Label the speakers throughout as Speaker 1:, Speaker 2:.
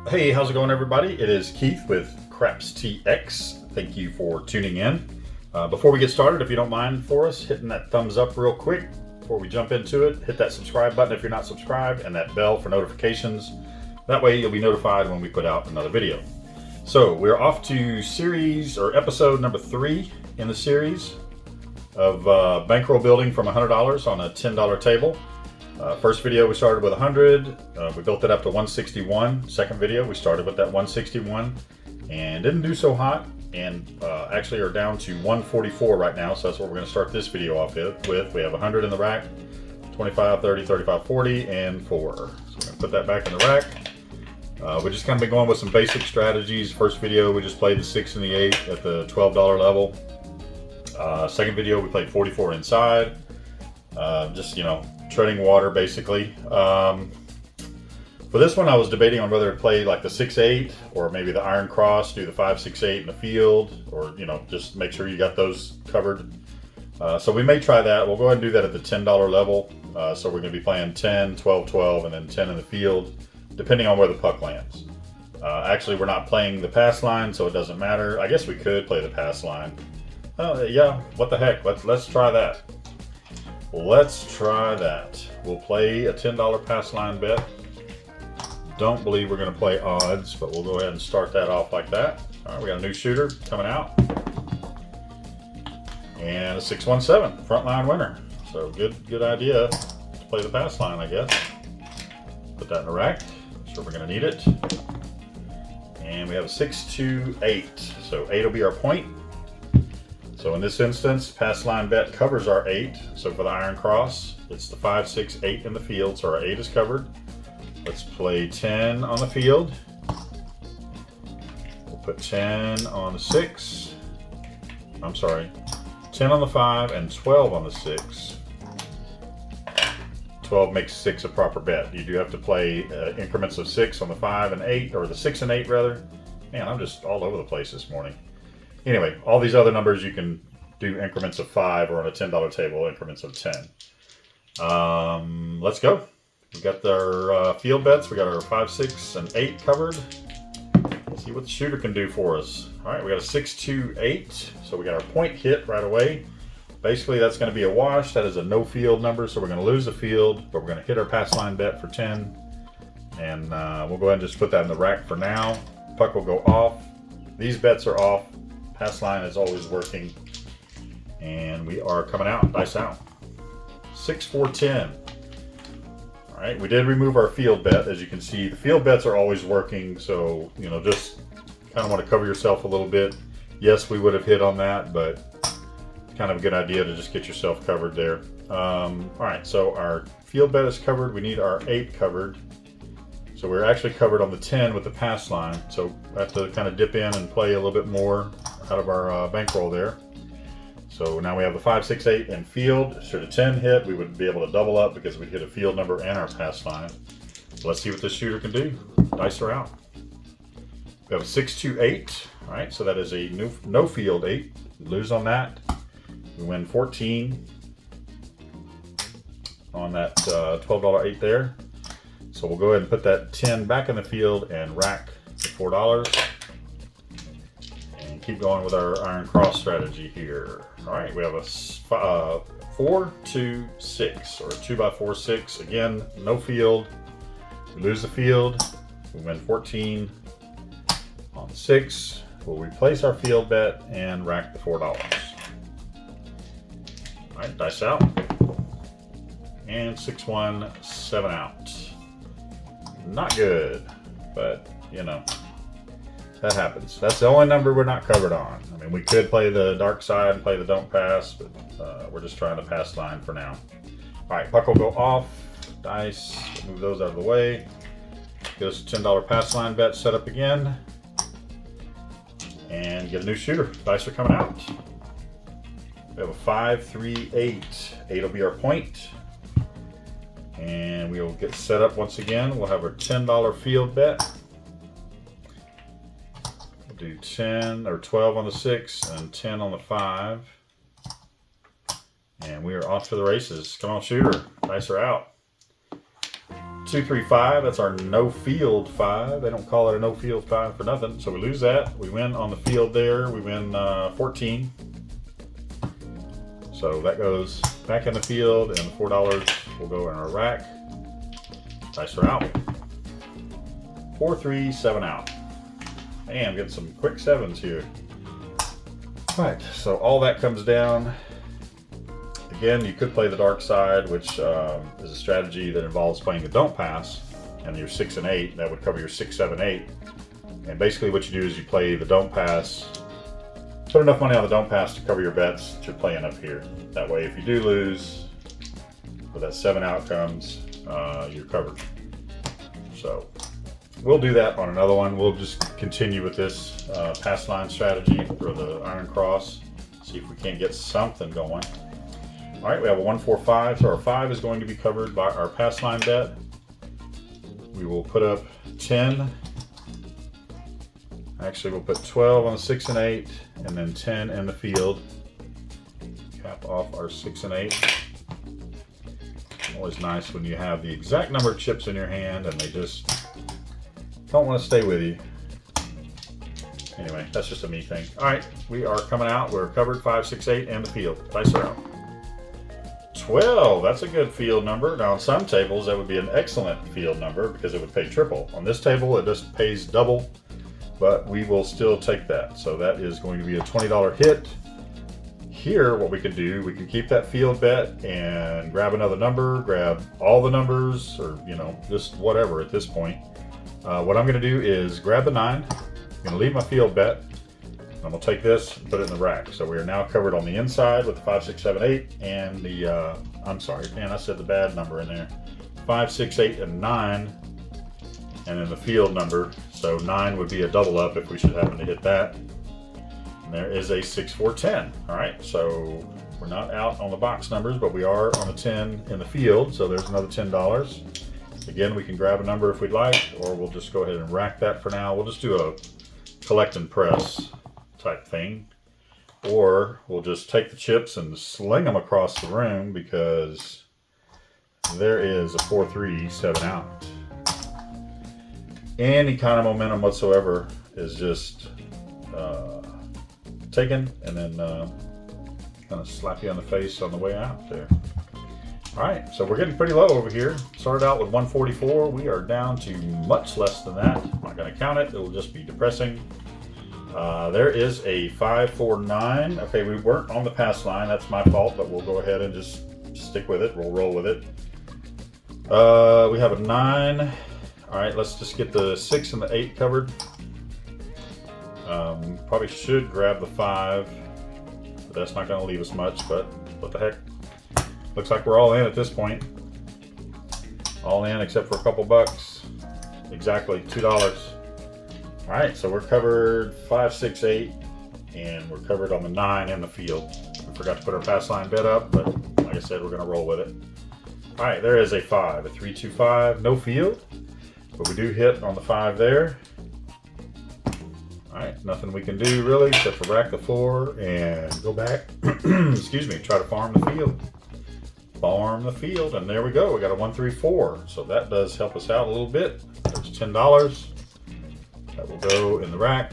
Speaker 1: Hey, how's it going, everybody? It is Keith with Craps TX. Thank you for tuning in. Before we get started, if you don't mind for us hitting that thumbs up real quick before we jump into it, hit that subscribe button if you're not subscribed and that bell for notifications. That way you'll be notified when we put out another video. So we're off to series or episode number 3 in the series of bankroll building from $100 on a $10 table. First video we started with 100, we built it up to 161. Second video we started with that 161 and didn't do so hot, and actually are down to 144 right now, so that's what we're going to start this video off with. We have 100 in the rack, 25, 30, 35, 40, and 4. So we're going to put that back in the rack. We just kind of been going with some basic strategies. First video we just played the 6 and the 8 at the $12 level. Second video we played 44 inside. Just, you know, treading water basically. For this one I was debating on whether to play like the 6-8 or maybe the iron cross, do the 5-6-8 in the field, or, you know, just make sure you got those covered. So we may try that. We'll go ahead and do that at the $10 level. So we're going to be playing 10, 12, 12, and then 10 in the field, depending on where the puck lands. Actually, we're not playing the pass line, so it doesn't matter. I guess we could play the pass line. Oh yeah, what the heck? Let's try that. Let's try that. We'll play a $10 pass line bet. Don't believe we're going to play odds, but we'll go ahead and start that off like that. All right, we got a new shooter coming out. And a 617, front line winner. So good idea to play the pass line, I guess. Put that in the rack. Sure we're going to need it. And we have a 6-2-8. So 8 will be our point. So in this instance, pass line bet covers our 8. So for the iron cross, it's the 5-6-8 in the field. So our 8 is covered. Let's play 10 on the field. We'll put 10 on the 6. I'm sorry, 10 on the 5 and 12 on the 6. 12 makes 6 a proper bet. You do have to play increments of 6 on the 5 and 8, or the 6 and 8 rather. Man, I'm just all over the place this morning. Anyway, all these other numbers you can do increments of 5, or on a $10 table, increments of 10. Let's go. We got our field bets. We got our 5, 6, and 8 covered. Let's see what the shooter can do for us. All right, we got a 6-2-8. So we got our point hit right away. Basically, that's going to be a wash. That is a no field number, so we're going to lose the field, but we're going to hit our pass line bet for 10. And we'll go ahead and just put that in the rack for now. Puck will go off. These bets are off. Pass line is always working. And we are coming out, dice out. 6, 4, 10. All right, we did remove our field bet. As you can see, the field bets are always working. So, you know, just kind of want to cover yourself a little bit. Yes, we would have hit on that, but kind of a good idea to just get yourself covered there. All right, so our field bet is covered. We need our 8 covered. So we're actually covered on the 10 with the pass line. So I have to kind of dip in and play a little bit more out of our bankroll there. So now we have the 5, 6, 8 and field. Should a 10 hit, we would be able to double up because we'd hit a field number and our pass line. So let's see what this shooter can do. Dice are out. We have a 6-2-8. All right, so that is a no field 8. We lose on that. We win 14 on that $12 8 there. So we'll go ahead and put that 10 back in the field and rack the $4. And keep going with our iron cross strategy here. All right, we have a 4, 2, 6, or a 2x4 6. Again, no field. We lose the field. We win 14 on the 6. We'll replace our field bet and rack the $4. All right, dice out. And 6, 1, 7 out. Not good, but you know, that happens. That's the only number we're not covered on. I mean, we could play the dark side and play the don't pass, but we're just trying to pass line for now. All right, puck will go off. Dice, move those out of the way. Get us a $10 pass line bet set up again. And get a new shooter. Dice are coming out. We have a 5, 3, 8. 8 will be our point. And we will get set up once again. We'll have our $10 field bet. We'll do 10 or 12 on the 6 and 10 on the 5. And we are off to the races. Come on, shooter. Dice are out. 2, 3, 5. That's our no field 5. They don't call it a no field 5 for nothing. So we lose that. We win on the field there. We win 14. So that goes back in the field, and the $4 will go in our rack. Dice are out. 4, 3, 7 out. Man, I'm getting some quick 7s here. All right, so all that comes down. Again, you could play the dark side, which is a strategy that involves playing the don't pass, and your 6 and 8. That would cover your 6, 7, 8. And basically what you do is you play the don't pass, put enough money on the don't pass to cover your bets that you're playing up here. That way, if you do lose, with that 7 outcomes, you're covered. So we'll do that on another one. We'll just continue with this pass line strategy for the Iron Cross. See if we can't get something going. All right, we have a 1, 4, 5. So our 5 is going to be covered by our pass line bet. We will put up 10. Actually, we'll put 12 on the 6 and 8, and then 10 in the field. Cap off our 6 and 8. Always nice when you have the exact number of chips in your hand and they just don't want to stay with you. Anyway, that's just a me thing. All right, we are coming out. We're covered 5, 6, 8 in the field. Dice are out. 12, that's a good field number. Now on some tables that would be an excellent field number because it would pay triple. On this table it just pays double, but we will still take that. So that is going to be a $20 hit. Here what we can do, we can keep that field bet and grab another number, grab all the numbers, or just whatever at this point. What I'm going to do is grab the 9. I'm going to leave my field bet. I'm going to take this and put it in the rack. So we are now covered on the inside with the 5, 6, 7, 8 and the, I'm sorry, man, I said the bad number in there. 5, 6, 8, and 9, and then the field number. So 9 would be a double up if we should happen to hit that. And there is a 6, 4, 10. All right, so we're not out on the box numbers, but we are on the 10 in the field. So there's another $10. Again, we can grab a number if we'd like, or we'll just go ahead and rack that for now. We'll just do a collect and press type thing, or we'll just take the chips and sling them across the room because there is a 4, 3, 7 out. Any kind of momentum whatsoever is just taken and then kind of slap you on the face on the way out there. All right, so we're getting pretty low over here. Started out with 144. We are down to much less than that. I'm not going to count it. It'll just be depressing. There is a 5, 4, 9. Okay, we weren't on the pass line. That's my fault, but we'll go ahead and just stick with it. We'll roll with it. We have a 9. All right, let's just get the 6 and the 8 covered. Probably should grab the 5, but that's not going to leave us much, but what the heck. Looks like we're all in at this point. All in except for a couple bucks. Exactly, $2. All right, so we're covered 5, 6, 8, and we're covered on the 9 in the field. We forgot to put our pass line bet up, but like I said, we're gonna roll with it. All right, there is a 5, a 3, 2, 5, no field, but we do hit on the 5 there. All right, nothing we can do really except for rack the 4 and go back, excuse me, try to farm the field. Farm the field, and there we go. We got a 1, 3, 4, so that does help us out a little bit. There's $10. That will go in the rack.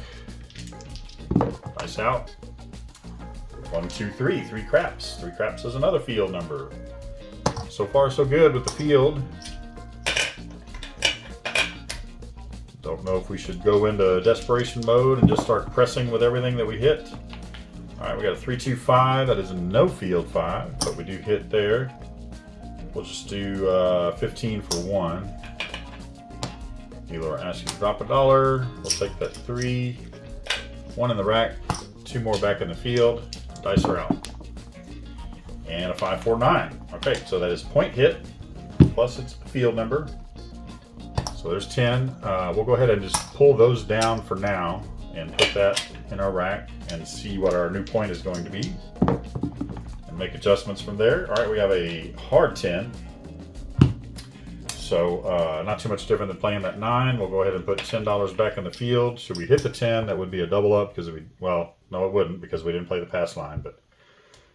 Speaker 1: Nice out. 1, 2, 3. 3 craps. 3 craps is another field number. So far, so good with the field. Don't know if we should go into desperation mode and just start pressing with everything that we hit. All right, we got a 3, 2, 5. That is a no field 5, but we do hit there. We'll just do 15 for 1. Dealer asks you to drop $1. We'll take that 3. 1 in the rack, 2 more back in the field. Dice are out. And a 5, 4, 9. Okay, so that is point hit plus its field number. So there's 10. We'll go ahead and just pull those down for now and put that in our rack and see what our new point is going to be and make adjustments from there. All right, we have a hard 10. So not too much different than playing that 9. We'll go ahead and put $10 back in the field. Should we hit the 10, that would be a double up because well, no it wouldn't because we didn't play the pass line. But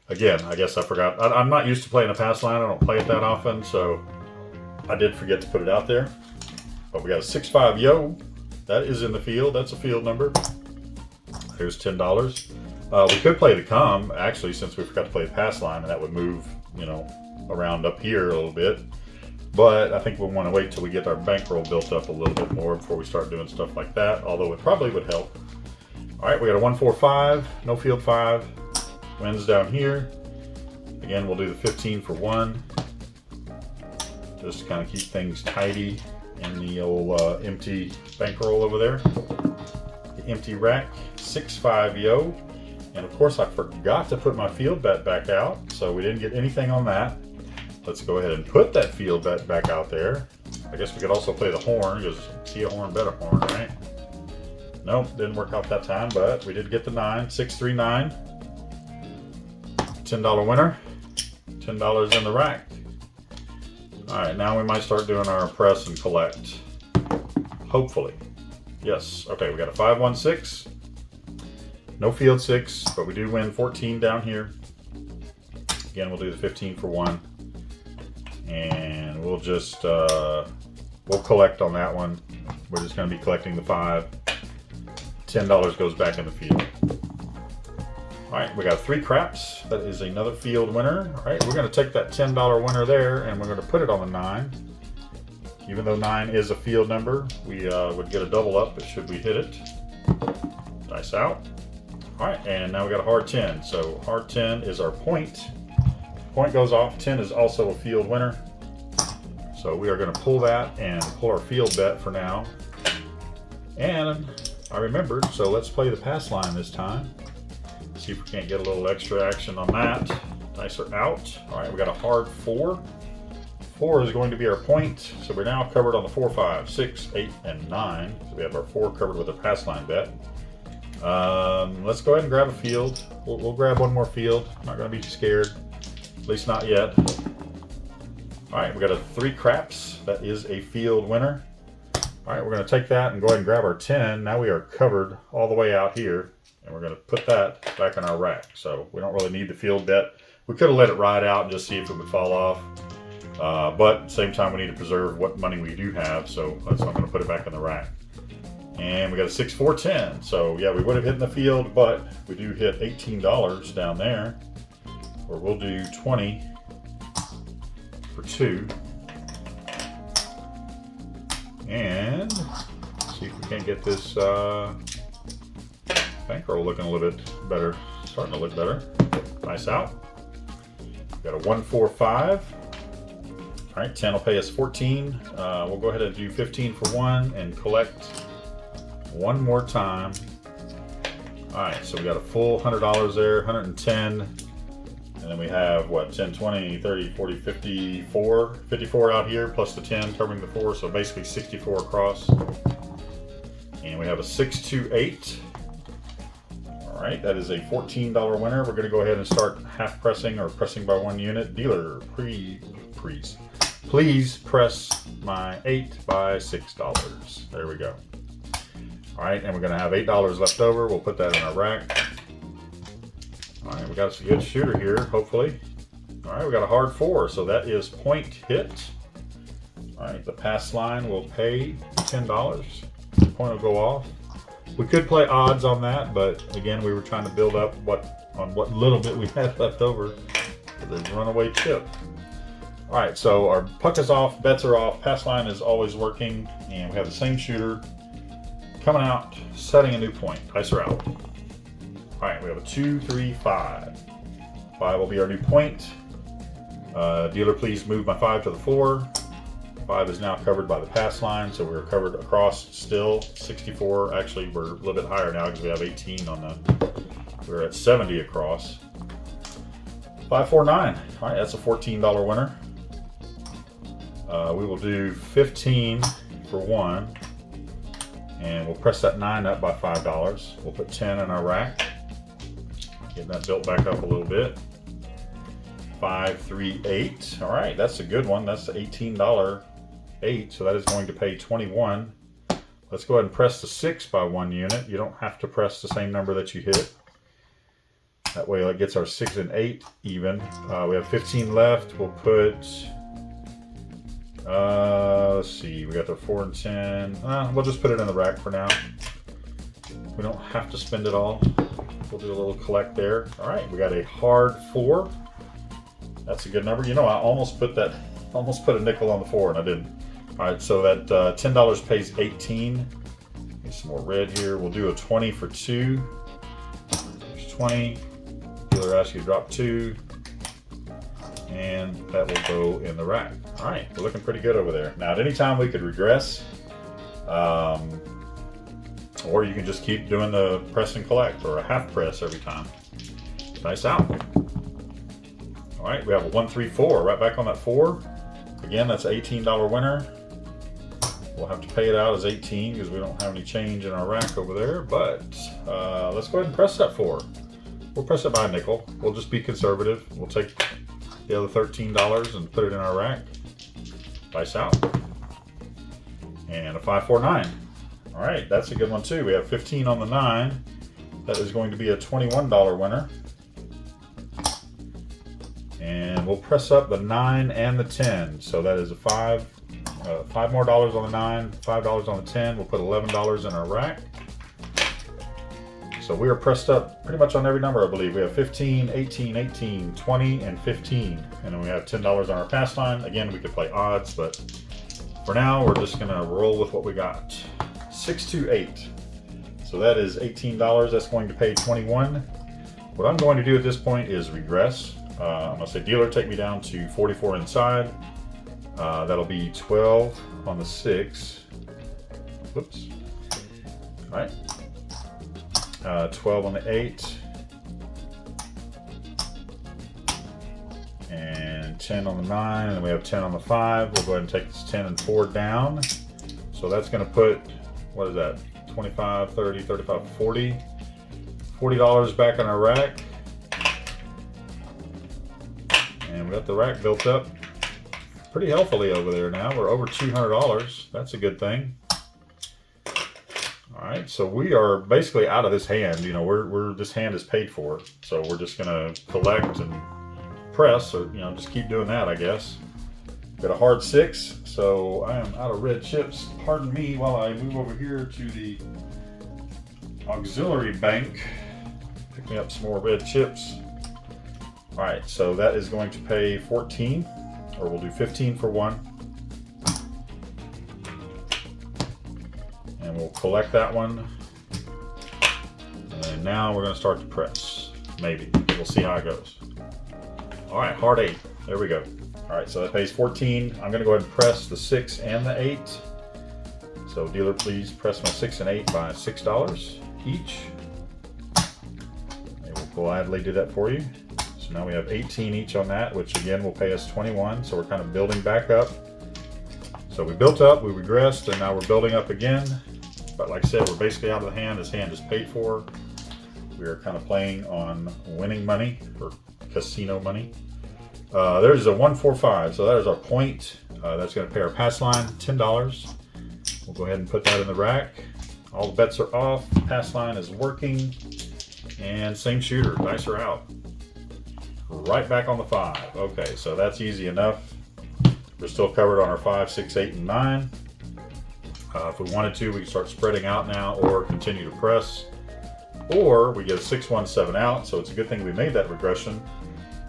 Speaker 1: again, I guess I forgot. I'm not used to playing a pass line. I don't play it that often. So I did forget to put it out there, but we got a 6-5 yo. That is in the field. That's a field number. Here's $10. We could play the come, actually, since we forgot to play the pass line, and that would move, you know, around up here a little bit. But I think we'll want to wait till we get our bankroll built up a little bit more before we start doing stuff like that, although it probably would help. All right, we got a 1-4-5, no field 5. Wins down here. Again, we'll do the 15 for 1. Just to kind of keep things tidy in the old empty bankroll over there. The empty rack, 6-5 yo. And of course I forgot to put my field bet back out, so we didn't get anything on that. Let's go ahead and put that field bet back out there. I guess we could also play the horn, because see a horn, bet a horn, right? Nope, didn't work out that time, but we did get the 9, 6-3-9. $10 winner, $10 in the rack. All right, now we might start doing our press and collect. Hopefully. Yes, okay, we got a 5-1-6. No field 6, but we do win 14 down here. Again, we'll do the 15 for 1. And we'll just, we'll collect on that one. We're just gonna be collecting the 5. $10 goes back in the field. All right, we got 3 craps. That is another field winner. All right, we're gonna take that $10 winner there and we're gonna put it on the 9. Even though 9 is a field number, we would get a double up, but should we hit it? Dice out. All right, and now we got a hard 10. So hard 10 is our point. Point goes off. 10 is also a field winner. So we are going to pull that and pull our field bet for now. And I remembered, so let's play the pass line this time. See if we can't get a little extra action on that. Dice are out. All right, we got a hard 4. 4 is going to be our point. So we're now covered on the 4, 5, 6, 8, and 9. So we have our 4 covered with a pass line bet. Let's go ahead and grab a field. We'll grab one more field. I'm not going to be scared. At least not yet. All right, we got a 3 craps. That is a field winner. All right, we're going to take that and go ahead and grab our 10. Now we are covered all the way out here, and we're going to put that back in our rack. So we don't really need the field bet. We could have let it ride out and just see if it would fall off. But at the same time, we need to preserve what money we do have. So I'm going to put it back in the rack. And we got a 6-4-10. So yeah, we would have hit in the field, but we do hit $18 down there. Or we'll do 20 for 2. And see if we can't get this bankroll looking a little bit better. Starting to look better. Nice out. Got a 1-4-5. All right, 10 will pay us 14. We'll go ahead and do 15 for 1 and collect one more time. All right, so we got a full $100 there, 110. And then we have what, 10, 20, 30, 40, 54. 54 out here plus the 10 covering the 4, so basically 64 across. And we have a 6-2-8. All right, that is a $14 winner. We're going to go ahead and start half pressing or pressing by 1 unit. Dealer, please press my 8 by $6. There we go. All right, and we're going to have $8 left over. We'll put that in our rack. All right, we got a good shooter here, hopefully. All right, we got a hard 4, so that is point hit. All right, the pass line will pay $10. The point will go off. We could play odds on that, but again, we were trying to build up what little bit we had left over for the runaway chip. All right, so our puck is off, bets are off, pass line is always working, and we have the same shooter coming out, setting a new point. Dice are out. All right, we have a 2, 3, 5. 5 will be our new point. Dealer, please move my 5 to the 4. 5 is now covered by the pass line, so we're covered across still. 64, actually we're a little bit higher now because we have 18 on the, we're at 70 across. 5, 4, 9. All right, that's a $14 winner. We will do 15 for 1, and we'll press that 9 up by $5. We'll put 10 in our rack. Get that built back up a little bit. 5, 3, 8. All right, that's a good one. That's the $18 8, so that is going to pay 21. Let's go ahead and press the 6 by 1 unit. You don't have to press the same number that you hit. That way it gets our 6 and 8 even. We have 15 left. We'll put Let's see, we got the 4 and 10. We'll just put it in the rack for now. We don't have to spend it all. We'll do a little collect there. All right, we got a hard 4. That's a good number. You know, I almost put a nickel on the 4 and I didn't. All right, so that $10 pays 18. Get some more red here. We'll do a 20 for 2. There's 20. Dealer asks you to drop 2. And that will go in the rack. All right, we're looking pretty good over there. Now, at any time we could regress, or you can just keep doing the press and collect, or a half press every time. Nice out. All right, we have a 1, 3, 4, right back on that 4. Again, that's an $18 winner. We'll have to pay it out as 18 because we don't have any change in our rack over there, but let's go ahead and press that 4. We'll press it by a nickel. We'll just be conservative. We'll take the other $13 and put it in our rack. Dice out. And a 5, 4, 9. All right, that's a good one too. We have 15 on the 9. That is going to be a $21 winner. And we'll press up the 9 and the 10. So that is a $5 more on the 9, $5 on the 10. We'll put $11 in our rack. So we are pressed up pretty much on every number, I believe. We have 15, 18, 18, 20, and 15. And then we have $10 on our pass line. Again, we could play odds, but for now, we're just gonna roll with what we got. 6, 2, 8. So that is $18. That's going to pay 21. What I'm going to do at this point is regress. I'm gonna say, dealer, take me down to 44 inside. That'll be 12 on the 6. Whoops. All right. 12 on the 8. And 10 on the 9. And then we have 10 on the 5. We'll go ahead and take this 10 and 4 down. So that's gonna put, what is that? 25, 30, 35, 40. $40 back in our rack. And we got the rack built up pretty healthily over there now. We're over $200. That's a good thing. All right, so we are basically out of this hand. You know, this hand is paid for. So we're just gonna collect and press, or just keep doing that, I guess. Got a hard 6, so I am out of red chips. Pardon me while I move over here to the auxiliary bank. Pick me up some more red chips. All right, so that is going to pay 14, or we'll do 15 for 1. And we'll collect that one. And now we're gonna start to press. Maybe, we'll see how it goes. All right, hard 8, there we go. All right, so that pays 14. I'm gonna go ahead and press the 6 and the 8. So dealer, please press my 6 and 8 by $6 each. And we'll gladly do that for you. So now we have 18 each on that, which again will pay us 21. So we're kind of building back up. So we built up, we regressed, and now we're building up again. But like I said, we're basically out of the hand. This hand is paid for. We are kind of playing on winning money, or casino money. There's a 1, 4, 5. So that is our point. That's going to pay our pass line, $10. We'll go ahead and put that in the rack. All the bets are off. Pass line is working. And same shooter. Dice are out. Right back on the 5. Okay, so that's easy enough. We're still covered on our 5, 6, 8, and 9. If we wanted to, we can start spreading out now or continue to press. Or we get a 6, 1, 7 out. So it's a good thing we made that regression.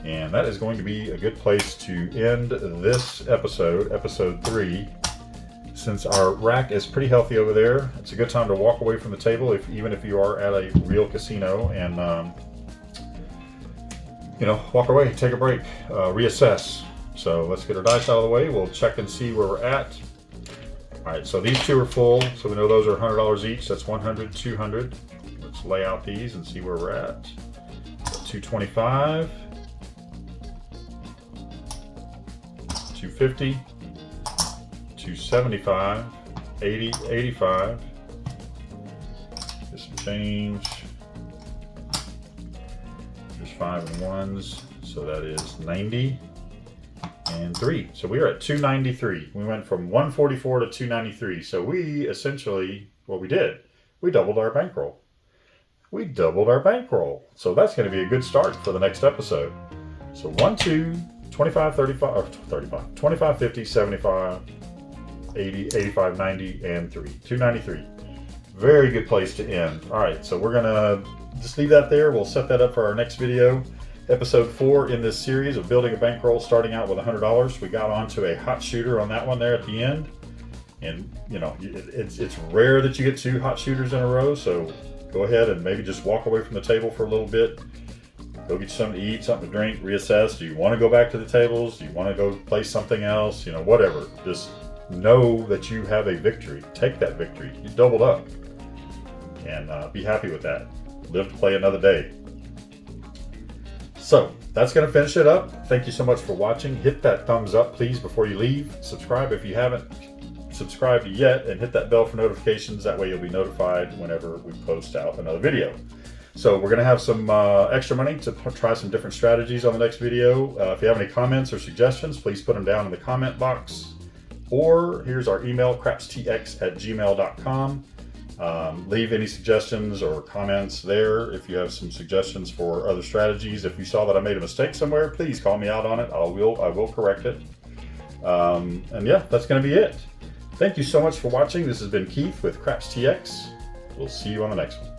Speaker 1: And that is going to be a good place to end this episode, episode 3. Since our rack is pretty healthy over there, it's a good time to walk away from the table, even if you are at a real casino, and walk away, take a break, reassess. So let's get our dice out of the way. We'll check and see where we're at. All right, so these two are full, so we know those are $100 each. That's 100, 200. Let's lay out these and see where we're at. 225. 250, 275, 80, 85. Get some change. There's 5 and 1s, so that is 90 and 3. So we are at 293. We went from 144 to 293. So we essentially, what we did, we doubled our bankroll. We doubled our bankroll. So that's going to be a good start for the next episode. So 1, 2, 25, 35, or 35, 25, 50, 75, 80, 85, 90, and 3. 293. Very good place to end. All right, so we're gonna just leave that there. We'll set that up for our next video. Episode 4 in this series of building a bankroll starting out with $100. We got onto a hot shooter on that one there at the end. And you know, it's rare that you get 2 hot shooters in a row, so go ahead and maybe just walk away from the table for a little bit. Go get you something to eat, something to drink, reassess. Do you want to go back to the tables? Do you want to go play something else? You know, whatever. Just know that you have a victory. Take that victory. You doubled up. And be happy with that. Live to play another day. So that's going to finish it up. Thank you so much for watching. Hit that thumbs up, please, before you leave. Subscribe if you haven't subscribed yet, and hit that bell for notifications. That way you'll be notified whenever we post out another video. So we're going to have some extra money to try some different strategies on the next video. If you have any comments or suggestions, please put them down in the comment box. Or here's our email, crapstx@gmail.com. Leave any suggestions or comments there if you have some suggestions for other strategies. If you saw that I made a mistake somewhere, please call me out on it. I will correct it. And yeah, that's going to be it. Thank you so much for watching. This has been Keith with KnDFlips. We'll see you on the next one.